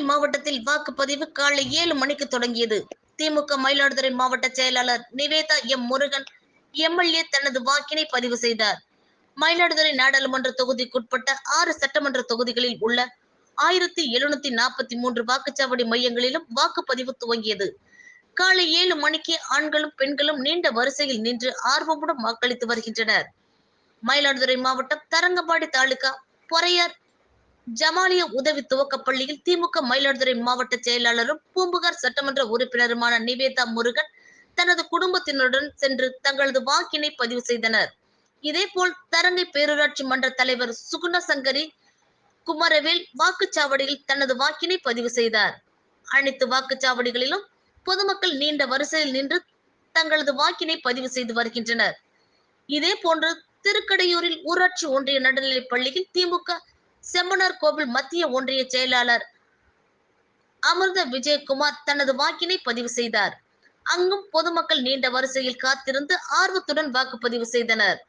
மாவட்டத்தில் வாக்குப்பதிவு காலை 7 மணிக்கு தொடங்கியது. திமுக மயிலாடுதுறை மாவட்ட செயலாளர் நிவேதா எம் முருகன் எம்எல்ஏ தனது வாக்கினை பதிவு செய்தார். மயிலாடுதுறை நாடாளுமன்ற தொகுதிக்குட்பட்ட 6 சட்டமன்ற தொகுதிகளில் உள்ள 1743 வாக்குச்சாவடி மையங்களிலும் வாக்குப்பதிவு துவங்கியது. காலை 7 மணிக்கு ஆண்களும் பெண்களும் நீண்ட வரிசையில் நின்று ஆர்வமுடன் வாக்களித்து வருகின்றனர். மயிலாடுதுறை மாவட்டம் தரங்கம்பாடி தாலுகா பொறையார் ஜமாலியா உதவி துவக்க பள்ளியில் திமுக மயிலாடுதுறை மாவட்ட செயலாளரும் பூம்புகார் சட்டமன்ற உறுப்பினருமான நிவேதா முருகன் தனது குடும்பத்தினருடன் சென்று தங்களது வாக்கினை பதிவு செய்தனர். இதேபோல் தரங்கை பேரூராட்சி மன்ற தலைவர் சுகுணசங்கரி குமரவேல் வாக்குச்சாவடியில் தனது வாக்கினை பதிவு செய்தார். அனைத்து வாக்குச்சாவடிகளிலும் பொதுமக்கள் நீண்ட வரிசையில் நின்று தங்களது வாக்கினை பதிவு செய்து வருகின்றனர். இதேபோன்று திருக்கடையூரில் ஊராட்சி ஒன்றிய நடுநிலைப் பள்ளியில் திமுக செம்மனார் கோவில் மத்திய ஒன்றிய செயலாளர் அமிர்த விஜயகுமார் தனது வாக்கினை பதிவு செய்தார். அங்கும் பொதுமக்கள் நீண்ட வரிசையில் காத்திருந்து ஆர்வத்துடன் வாக்குப்பதிவு செய்தனர்.